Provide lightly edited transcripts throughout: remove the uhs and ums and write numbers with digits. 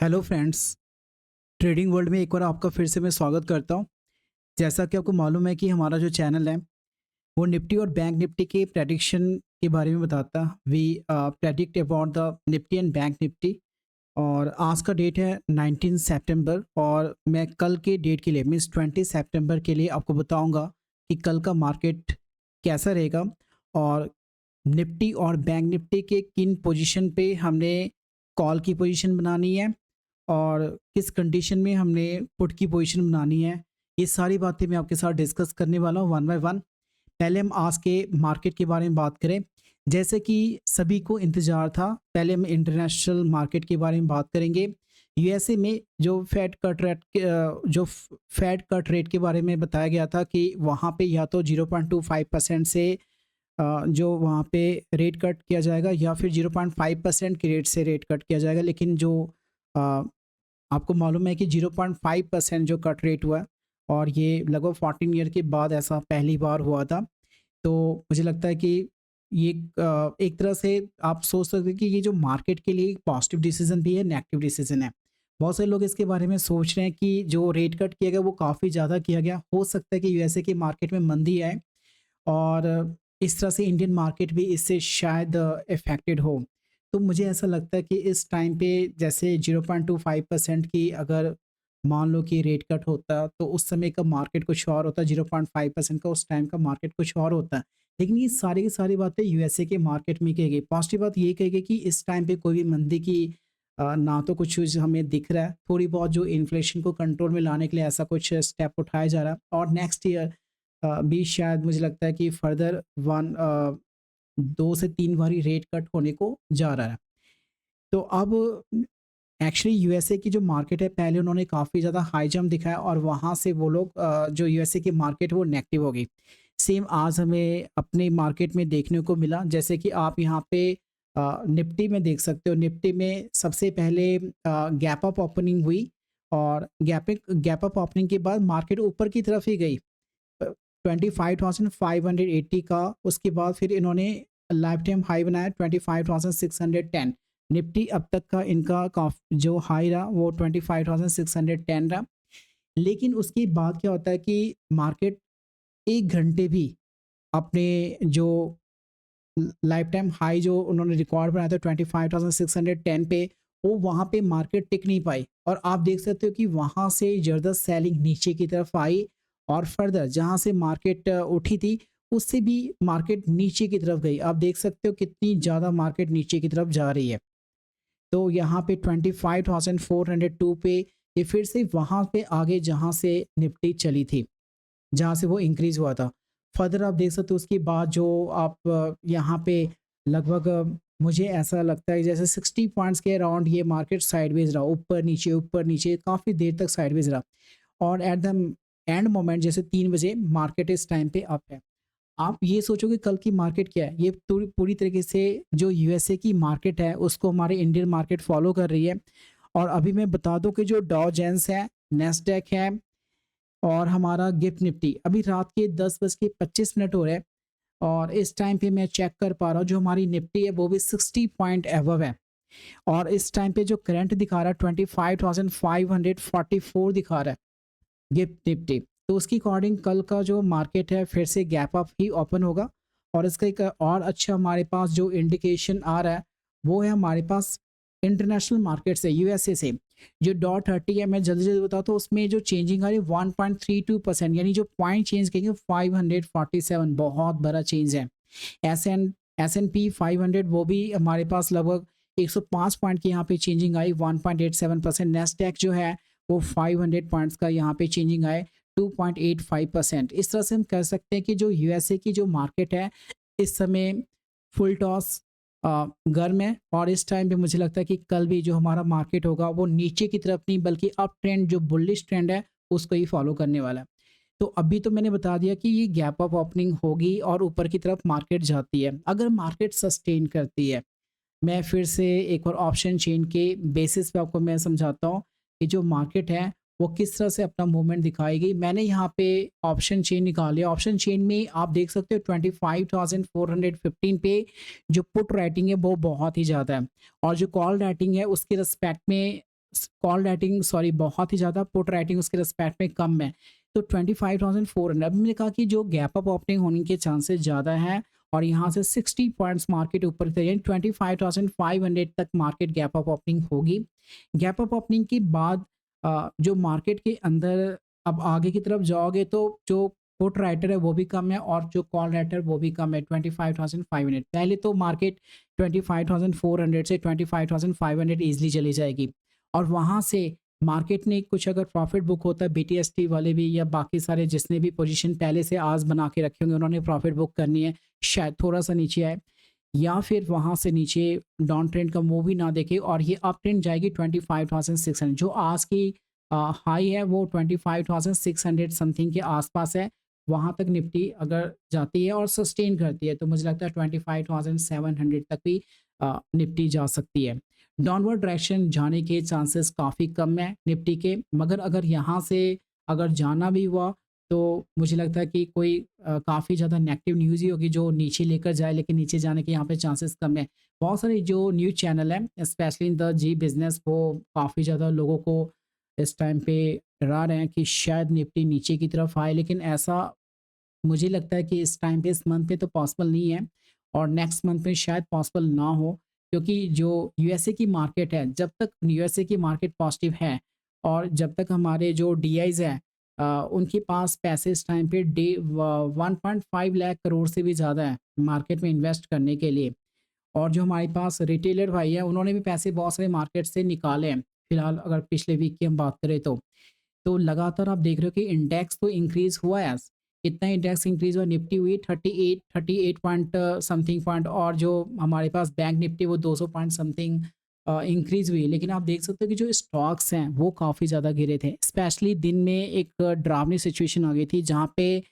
Hello friends. Trading world में एक बार आपका फिर से मैं स्वागत करता हूं। जैसा कि आपको मालूम है कि हमारा जो चैनल है वो निफ्टी और बैंक निफ्टी के प्रेडिक्शन के बारे में बताता है। We predict about the Nifty and bank Nifty. और आज का डेट है 19 सितंबर और मैं कल के डेट के लिए मीन्स 20 सितंबर के लिए आपको बताऊंगा कि कल का मार्केट कैसा रहेगा और निफ्टी और बैंक निफ्टी के किन पोजीशन पे हमने कॉल की पोजीशन बनानी है और किस कंडीशन में हमने पुट की पोजीशन बनानी है। ये सारी बातें मैं आपके साथ डिस्कस करने वाला हूँ वन बाय वन। पहले हम आज के मार्केट के बारे में बात करें। जैसे कि सभी को इंतज़ार था, पहले हम इंटरनेशनल मार्केट के बारे में बात करेंगे। यूएसए में जो फेड कट रेट के बारे में बताया गया था कि वहाँ पे या तो 0.25% से जो वहाँ पे रेट कट किया जाएगा या फिर 0.5% के रेट से रेट कट किया जाएगा। लेकिन जो अ, आपको मालूम है कि 0.5% जो कट रेट हुआ है और ये लगभग 14 ईयर के बाद ऐसा पहली बार हुआ था। तो मुझे लगता है कि ये एक तरह से आप सोच सकते हैं कि ये जो मार्केट के लिए पॉजिटिव डिसीजन भी है, नेगेटिव डिसीजन है। बहुत सारे लोग इसके बारे में सोच रहे हैं कि जो रेट कट किया गया वो काफ़ी ज़्यादा किया गया। हो सकता है कि यूएसए की मार्केट में मंदी आए और इस तरह से इंडियन मार्केट भी इससे शायद इफ़ेक्टेड हो। तो मुझे ऐसा लगता है कि इस टाइम पे जैसे 0.25% की अगर मान लो कि रेट कट होता तो उस समय का मार्केट कुछ और होता, 0.5% का उस टाइम का मार्केट कुछ और होता। लेकिन ये सारी की सारी बातें यूएसए के मार्केट में कही गई। पॉजिटिव बात ये कही गई कि इस टाइम पे कोई भी मंदी की ना तो कुछ चीज़ हमें दिख रहा है। थोड़ी बहुत जो इन्फ्लेशन को कंट्रोल में लाने के लिए ऐसा कुछ स्टेप उठाया जा रहा है और नेक्स्ट ईयर भी शायद मुझे लगता है कि फर्दर 2 से 3 बारी रेट कट होने को जा रहा है। तो अब एक्चुअली यूएसए की जो मार्केट है पहले उन्होंने काफ़ी ज़्यादा हाई जंप दिखाया और वहाँ से वो लोग जो यूएसए की मार्केट वो नेगेटिव हो गई। सेम आज हमें अपने मार्केट में देखने को मिला। जैसे कि आप यहाँ पे निफ्टी में देख सकते हो। निफ्टी में सबसे पहले गैप अप ओपनिंग हुई और गैप अप ओपनिंग के बाद मार्केट ऊपर की तरफ ही गई 25,580 का। उसके बाद फिर इन्होंने लाइफ टाइम हाई बनाया 25,610। निफ्टी अब तक का इनका जो हाई रहा वो 25,610 रहा। लेकिन उसके बाद क्या होता है कि मार्केट 1 घंटे भी अपने जो लाइफ टाइम हाई जो उन्होंने रिकॉर्ड बनाया था 25,610 पे, वो वहाँ पे मार्केट टिक नहीं पाई और आप देख सकते हो कि वहाँ से ज़बरदस्त सेलिंग नीचे की तरफ आई और फर्दर जहाँ से मार्केट उठी थी उससे भी मार्केट नीचे की तरफ गई। आप देख सकते हो कितनी ज़्यादा मार्केट नीचे की तरफ जा रही है। तो यहाँ पे 25,402 पे ये फिर से वहाँ पे आगे जहाँ से निफ्टी चली थी, जहाँ से वो इंक्रीज़ हुआ था। फर्दर आप देख सकते हो उसके बाद जो आप यहाँ पे लगभग मुझे ऐसा लगता है जैसे 60 पॉइंट्स के अराउंड ये मार्केट साइडवेज़ रहा, ऊपर नीचे काफ़ी देर तक साइडवेज़ रहा और एट द एंड मोमेंट जैसे 3 बजे मार्केट इस टाइम पे अप है। आप ये सोचोगे कल की मार्केट क्या है? ये पूरी पूरी तरीके से जो यूएसए की मार्केट है उसको हमारी इंडियन मार्केट फॉलो कर रही है। और अभी मैं बता दूं कि जो डॉ जेंस है, नेस्डैक है और हमारा गिफ्ट निफ्टी अभी रात के 10:25 हो रहे हैं और इस टाइम पे मैं चेक कर पा रहा हूँ जो हमारी निफ्टी है वो भी 60 पॉइंट एबव है और इस टाइम पे जो करंट दिखा रहा है 25,544 दिखा रहा है गिफ्ट निफ्टी। तो उसकी अकॉर्डिंग कल का जो मार्केट है फिर से गैप अप ही ओपन होगा और इसका एक और अच्छा हमारे पास जो इंडिकेशन आ रहा है वो है हमारे पास इंटरनेशनल मार्केट से, यूएसए से। जो डॉट 30 है मैं जल्दी जल्दी बताता हूँ उसमें जो चेंजिंग आ रही है 1.32%, यानी जो पॉइंट चेंज करेंगे 547, बहुत बड़ा चेंज है। एस एन पी 500 वो भी हमारे पास लगभग 105 पॉइंट की यहाँ पे चेंजिंग आई 1.87%। नेस्डैक जो है वो 500 पॉइंट्स का यहाँ पे चेंजिंग आए 2.85%। इस तरह से हम कह सकते हैं कि जो यूएसए की जो मार्केट है इस समय फुल टॉस गर्म है और इस टाइम पे मुझे लगता है कि कल भी जो हमारा मार्केट होगा वो नीचे की तरफ नहीं बल्कि अप ट्रेंड जो बुलिश ट्रेंड है उसको ही फॉलो करने वाला है। तो अभी तो मैंने बता दिया कि ये गैप अप ओपनिंग होगी और ऊपर की तरफ मार्केट जाती है। अगर मार्केट सस्टेन करती है, मैं फिर से एक और ऑप्शन चेन के बेसिस पे आपको मैं समझाता हूँ कि जो मार्केट है वो किस तरह से अपना मूवमेंट दिखाएगी। मैंने यहाँ पे ऑप्शन चेन निकाले। ऑप्शन चेन में आप देख सकते हो 25,415 पे जो पुट राइटिंग है वो बहुत ही ज़्यादा है और जो कॉल राइटिंग है उसके रिस्पेक्ट में कॉल राइटिंग सॉरी बहुत ही ज़्यादा, पुट राइटिंग उसके रिस्पेक्ट में कम है। तो 25,400 अभी मैंने कहा कि जो गैप अप ओपनिंग होने के चांसेस ज़्यादा हैं और यहाँ से 60 पॉइंट्स मार्केट ऊपर की तरफ, यानी 25,500 तक मार्केट गैप अप ओपनिंग होगी। गैप अप ओपनिंग के बाद जो मार्केट के अंदर अब आगे की तरफ जाओगे तो जो पुट राइटर है वो भी कम है और जो कॉल राइटर वो भी कम है 25,500। पहले तो मार्केट 25,400 से 25,500 ईजिली चली जाएगी और वहाँ से मार्केट ने कुछ अगर प्रॉफिट बुक होता है, बीटीएसटी वाले भी या बाकी सारे जिसने भी पोजीशन पहले से आज बना के रखे होंगे उन्होंने प्रॉफिट बुक करनी है, शायद थोड़ा सा नीचे आए या फिर वहाँ से नीचे डाउन ट्रेंड का मूव भी ना देखे और ये अप ट्रेंड जाएगी 25,600। जो आज की हाई है वो 25,600 समथिंग के आसपास है। वहाँ तक निफ्टी अगर जाती है और सस्टेन करती है तो मुझे लगता है 25,700 तक भी निफ्टी जा सकती है। डाउनवर्ड डायरेक्शन जाने के चांसेस काफ़ी कम है निफ्टी के, मगर अगर यहाँ से अगर जाना भी हुआ तो मुझे लगता है कि कोई काफ़ी ज़्यादा नेगेटिव न्यूज़ ही होगी जो नीचे लेकर जाए, लेकिन नीचे जाने के यहाँ पे चांसेस कम है। बहुत सारे जो न्यूज़ चैनल हैं specially in the Zee business वो काफ़ी ज़्यादा लोगों को इस टाइम पे डरा रहे हैं कि शायद निफ्टी नीचे की तरफ आए, लेकिन ऐसा मुझे लगता है कि इस टाइम पे इस मंथ में तो पॉसिबल नहीं है और नेक्स्ट मंथ में शायद पॉसिबल ना हो, क्योंकि जो यूएसए की मार्केट है, जब तक यूएसए की मार्केट पॉजिटिव है और जब तक हमारे जो डीआईज हैं उनके पास पैसे इस टाइम पे 1.5 लाख करोड़ से भी ज़्यादा है मार्केट में इन्वेस्ट करने के लिए। और जो हमारे पास रिटेलर भाई हैं उन्होंने भी पैसे बहुत सारे मार्केट से निकाले हैं। फिलहाल अगर पिछले वीक की हम बात करें तो लगातार आप देख रहे हो कि इंडेक्स तो इंक्रीज़ हुआ है। कितना इंडेक्स इंक्रीज़ हुआ, निफ्टी हुई 38 पॉइंट समथिंग पॉइंट और जो हमारे पास बैंक निफ्टी वो 200 पॉइंट समथिंग इंक्रीज़ हुई। लेकिन आप देख सकते हो कि जो स्टॉक्स हैं वो काफ़ी ज़्यादा गिरे थे। स्पेशली दिन में एक डरावनी सिचुएशन आ गई थी जहाँ पे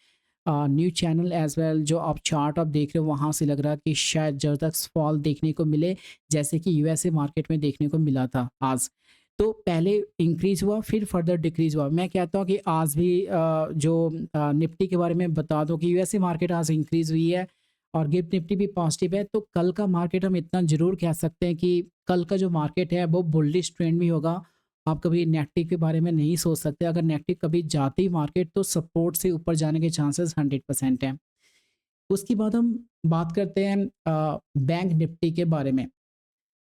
न्यूज़ चैनल एज़ वेल जो आप चार्ट आप देख रहे हो वहाँ से लग रहा है कि शायद ज़बरदस्त फॉल देखने को मिले, जैसे कि यूएसए मार्केट में देखने को मिला था आज। तो पहले इंक्रीज़ हुआ फिर फर्दर डिक्रीज़ हुआ। मैं कहता हूँ कि आज भी निफ्टी के बारे में बता दूँ कि यूएसए मार्केट आज इंक्रीज़ हुई है और गिफ्ट निफ्टी भी पॉजिटिव है। तो कल का मार्केट हम इतना ज़रूर कह सकते हैं कि कल का जो मार्केट है वो बुलिश ट्रेंड में होगा। आप कभी नेगेटिव के बारे में नहीं सोच सकते। अगर नेगेटिव कभी जाती मार्केट तो सपोर्ट से ऊपर जाने के चांसेस 100% हैं। उसके बाद हम बात करते हैं बैंक निफ्टी के बारे में।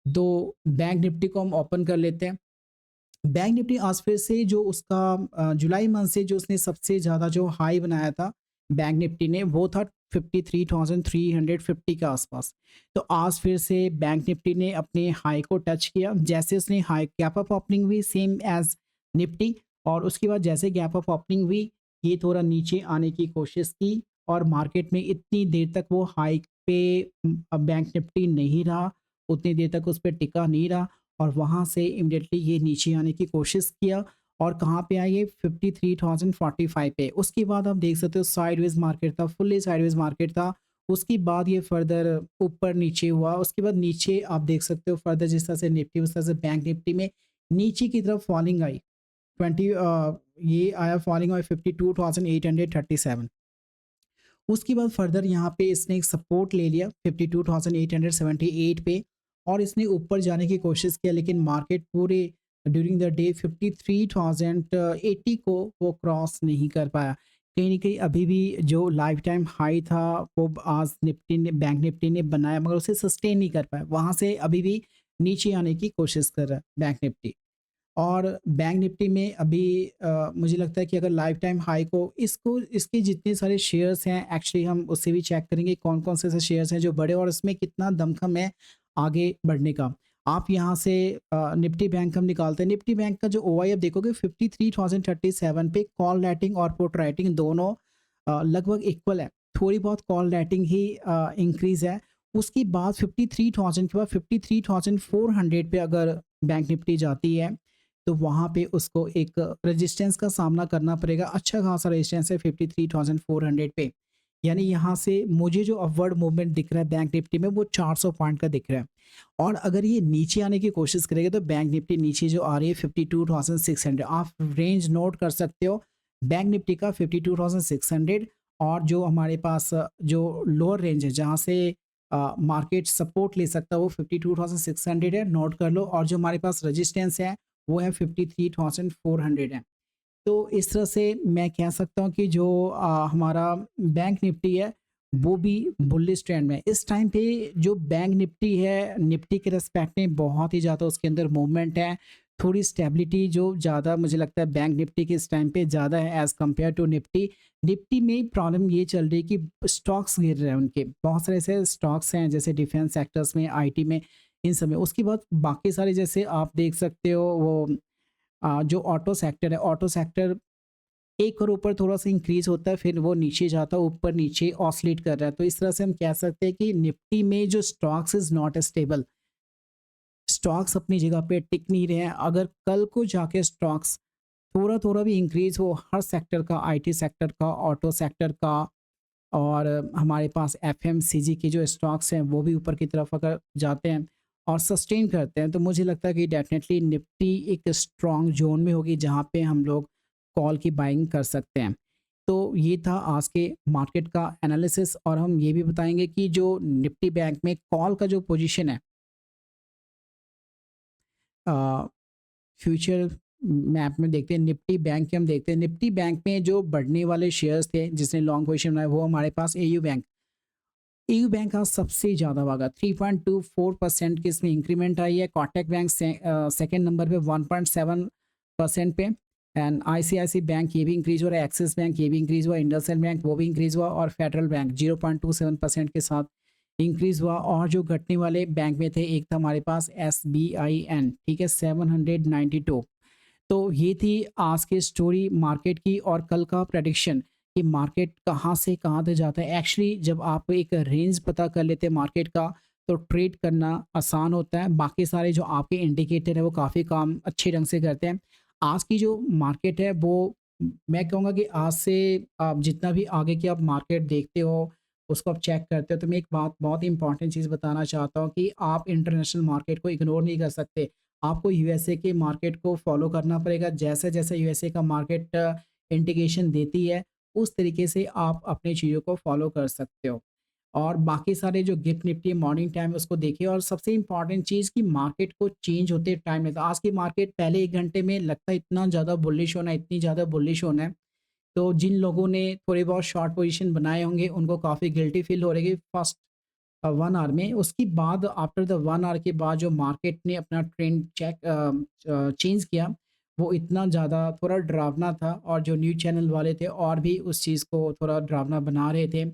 तो बैंक निफ्टी को हम ओपन कर लेते हैं। बैंक निफ्टी आज फिर से जो उसका जुलाई मंथ से जो उसने सबसे ज़्यादा जो हाई बनाया था बैंक निफ्टी ने वो था 53,350 के आसपास। तो आज फिर से बैंक निफ्टी ने अपने हाई को टच किया। जैसे उसने हाई गैप अप ओपनिंग हुई सेम एज निफ्टी और उसके बाद जैसे गैप अप ओपनिंग हुई ये थोड़ा नीचे आने की कोशिश की और मार्केट में इतनी देर तक वो हाई पे बैंक निफ्टी नहीं रहा, उतनी देर तक उस पर टिका नहीं रहा और वहाँ से इमीडिएटली ये नीचे आने की कोशिश किया और कहाँ पे आई ये 53,045 पे। उसके बाद आप देख सकते हो साइडवेज मार्केट था, फुल्ली साइडवेज मार्केट था। उसके बाद ये फर्दर ऊपर नीचे हुआ। उसके बाद नीचे आप देख सकते हो फर्दर जिस तरह से निफ्टी उस तरह से बैंक निफ्टी में नीचे की तरफ फॉलिंग आई। 20 ये आया फॉलिंग आई 52,837। उसके बाद फर्दर यहाँ पे इसने एक सपोर्ट ले लिया 52,878 पे और इसने ऊपर जाने की कोशिश किया, लेकिन मार्केट पूरे ड्यूरिंग द डे 53,080 को वो क्रॉस नहीं कर पाया। कहीं न कहीं अभी भी जो लाइफ टाइम हाई था वो आज निफ्टी ने बैंक निफ्टी ने बनाया मगर उसे सस्टेन नहीं कर पाया। वहाँ से अभी भी नीचे आने की कोशिश कर रहा है बैंक निफ्टी। और बैंक निफ्टी में अभी मुझे लगता है कि अगर लाइफ टाइम हाई को इसको इसके जितने सारे शेयर्स हैं एक्चुअली हम उससे भी चेक करेंगे कौन-कौन से ऐसे शेयर्स हैं जो बड़े और इसमें कितना दमखम है आगे बढ़ने का। आप यहाँ से निफ्टी बैंक हम निकालते हैं। निफ्टी बैंक का जो ओआई आप देखोगे 53,037 पे कॉल राइटिंग और पुट राइटिंग दोनों लगभग इक्वल है। थोड़ी बहुत कॉल राइटिंग ही इंक्रीज़ है। उसके बाद 53,000 के बाद 53,400 पे अगर बैंक निफ्टी जाती है तो वहाँ पे उसको एक रेजिस्टेंस का सामना करना पड़ेगा। अच्छा खासा रेजिस्टेंस है 53,400 पे। यानी यहाँ से मुझे जो अपवर्ड मूवमेंट दिख रहा है बैंक निफ्टी में वो 400 पॉइंट का दिख रहा है और अगर ये नीचे आने की कोशिश करेगा तो बैंक निफ्टी नीचे जो आ रही है 52,600 आप रेंज नोट कर सकते हो। बैंक निफ्टी का 52,600 और जो हमारे पास जो लोअर रेंज है जहाँ से मार्केट सपोर्ट ले सकता है वो 52,600 है, नोट कर लो। और जो हमारे पास रेजिस्टेंस है वो है 53,400 है। तो इस तरह से मैं कह सकता हूँ कि जो हमारा बैंक निफ्टी है वो भी बुलिश ट्रेंड में है। इस टाइम पे जो बैंक निफ्टी है, निफ्टी के रिस्पेक्ट में बहुत ही ज़्यादा उसके अंदर मूवमेंट है। थोड़ी स्टेबिलिटी जो ज़्यादा मुझे लगता है बैंक निफ्टी के इस टाइम पे ज़्यादा है as compare to Nifty. Nifty में प्रॉब्लम ये चल रही है कि स्टॉक्स गिर रहे हैं उनके। बहुत सारे ऐसे स्टॉक्स हैं जैसे डिफेंस सेक्टर्स में, आईटी में, इन सब में। उसके बाद बाकी सारे जैसे आप देख सकते हो वो जो ऑटो सेक्टर है, ऑटो सेक्टर एक और ऊपर थोड़ा-सा इंक्रीज़ होता है, फिर वो नीचे जाता है, ऊपर-नीचे ऑसिलेट कर रहा है। तो इस तरह से हम कह सकते हैं कि निफ्टी में जो stocks is not stable, stocks अपनी जगह पे टिक नहीं रहे हैं। अगर कल को जाके स्टॉक्स थोड़ा-थोड़ा भी इंक्रीज़ हो हर सेक्टर का, आईटी सेक्टर का, ऑटो सेक्टर का और हमारे पास एफएमसीजी के जो स्टॉक्स हैं, वो भी ऊपर की तरफ अगर जाते हैं और सस्टेन करते हैं, तो मुझे लगता है कि डेफ़िनेटली निफ्टी एक स्ट्रॉन्ग ज़ोन में होगी, जहाँ पे हम लोग कॉल की बाइंग कर सकते हैं। तो ये था आज के मार्केट का एनालिसिस और हम ये भी बताएँगे कि जो निफ्टी बैंक में कॉल का जो पोज़ीशन है अ, फ्यूचर मैप में देखते हैं, निफ्टी बैंक के हम देखते हैं। निफ्टी बैंक में जो बढ़ने वाले शेयर्स थे, जिसने लॉन्ग पोज़ीशन बनाया, वो हमारे पास एयू बैंक। एयू बैंक आज सबसे ज़्यादा भागा, 3.24% की इसमें इंक्रीमेंट आई है। कोटक बैंक सेकंड नंबर पे 1.7% पे एंड आईसीआईसी बैंक ये भी इंक्रीज़ हो रहा है, एक्सिस बैंक ये भी इंक्रीज़ हुआ, इंडसइंड बैंक वो भी इंक्रीज़ हुआ और फेडरल बैंक 0.27% के साथ इंक्रीज़ हुआ। और जो घटने वाले बैंक में थे, एक था हमारे पास एसबीआईएन, ठीक है, 792। तो ये थी आज की स्टोरी मार्केट की और कल का प्रेडिक्शन कि मार्केट कहाँ से कहाँ तक जाता है। एक्चुअली जब आप एक रेंज पता कर लेते हैं मार्केट का, तो ट्रेड करना आसान होता है। बाकी सारे जो आपके इंडिकेटर है वो काफ़ी काम अच्छे ढंग से करते हैं। आज की जो मार्केट है वो मैं कहूँगा कि आज से आप जितना भी आगे की आप मार्केट देखते हो, उसको आप चेक करते हो, तो मैं एक बात बहुत ही इंपॉर्टेंट चीज़ बताना चाहता हूँ कि आप इंटरनेशनल मार्केट को इग्नोर नहीं कर सकते। आपको यूएसए के मार्केट को फॉलो करना पड़ेगा। जैसे-जैसे यूएसए का मार्केट इंडिकेशन देती है, उस तरीके से आप अपनी चीज़ों को फॉलो कर सकते हो। और बाकी सारे जो गिफ्ट निफ्टी मॉर्निंग टाइम है उसको देखिए और सबसे इम्पोर्टेंट चीज़ कि मार्केट को चेंज होते टाइम लगता है। आज की मार्केट पहले 1 घंटे में लगता है इतना ज़्यादा बुलिश होना है, इतनी ज़्यादा बुलिश होना है। तो जिन लोगों ने थोड़े बहुत शॉर्ट पोज़ीशन बनाए होंगे, उनको काफ़ी गिल्टी फ़ील हो रही है फर्स्ट 1 आवर में। उसके बाद आफ्टर द 1 आवर के बाद जो मार्केट ने अपना ट्रेंड चेंज किया, वो इतना ज़्यादा थोड़ा डरावना था और जो न्यूज़ चैनल वाले थे और भी उस चीज़ को थोड़ा डरावना बना रहे थे।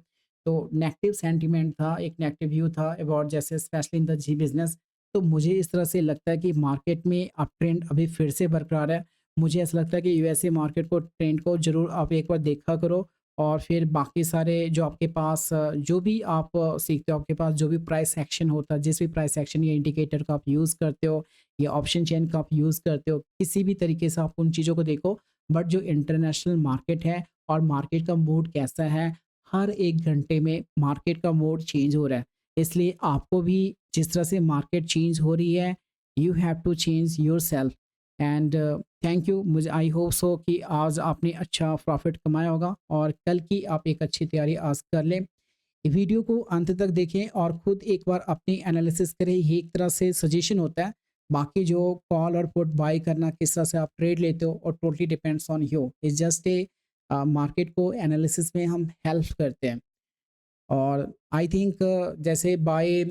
तो नेगेटिव सेंटीमेंट था, एक नेगेटिव व्यू था अबाउट जैसे specially in the Zee business. तो मुझे इस तरह से लगता है कि मार्केट में अप ट्रेंड अभी फिर से बरकरार है। मुझे ऐसा लगता है कि यूएसए मार्केट को ट्रेंड को ज़रूर आप एक बार देखा करो और फिर बाकी सारे जो आपके पास जो भी आप सीखते हो, आपके पास जो भी प्राइस एक्शन होता है, जिस भी प्राइस एक्शन या इंडिकेटर का आप यूज़ करते हो या ऑप्शन चेन का आप यूज़ करते हो, किसी भी तरीके से आप उन चीज़ों को देखो। बट जो इंटरनेशनल मार्केट है और मार्केट का मूड कैसा है, हर 1 घंटे में मार्केट का मूड चेंज हो रहा है। इसलिए आपको भी जिस तरह से मार्केट चेंज हो रही है, you have to change yourself and thank you. मुझे आई होप सो कि आज आपने अच्छा प्रॉफिट कमाया होगा और कल की आप एक अच्छी तैयारी आज कर लें। वीडियो को अंत तक देखें और खुद एक बार अपनी एनालिसिस करें। ये एक तरह से सजेशन होता है। बाकी जो कॉल और पुट बाय करना किस तरह से आप ट्रेड लेते हो और totally depends on you. It's just a market को एनालिसिस में हम हेल्प करते हैं और आई थिंक जैसे बाय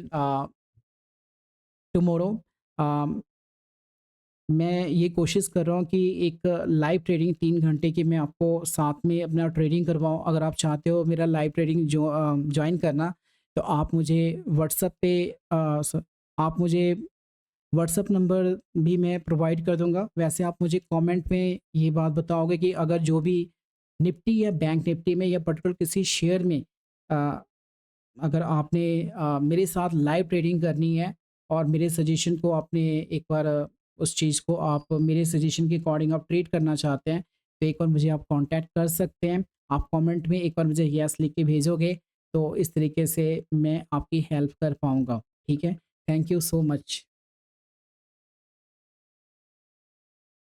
टुमारो मैं ये कोशिश कर रहा हूँ कि एक लाइव ट्रेडिंग 3 घंटे की मैं आपको साथ में अपना ट्रेडिंग करवाऊँ। अगर आप चाहते हो मेरा लाइव ट्रेडिंग जॉइन करना, तो आप मुझे व्हाट्सएप पे आप मुझे व्हाट्सएप नंबर भी मैं प्रोवाइड कर दूँगा। वैसे आप मुझे कमेंट में ये बात बताओगे कि अगर जो भी निफ्टी या बैंक निफ्टी में या पर्टिकुलर किसी शेयर में अ, अगर आपने मेरे साथ लाइव ट्रेडिंग करनी है और मेरे सजेशन को आपने एक बार उस चीज़ को आप मेरे सजेशन के अकॉर्डिंग आप ट्रेड करना चाहते हैं, तो एक बार मुझे आप कांटेक्ट कर सकते हैं। आप कमेंट में एक बार मुझे येस लिख के भेजोगे, तो इस तरीके से मैं आपकी हेल्प कर पाऊँगा। ठीक है? Thank you so much.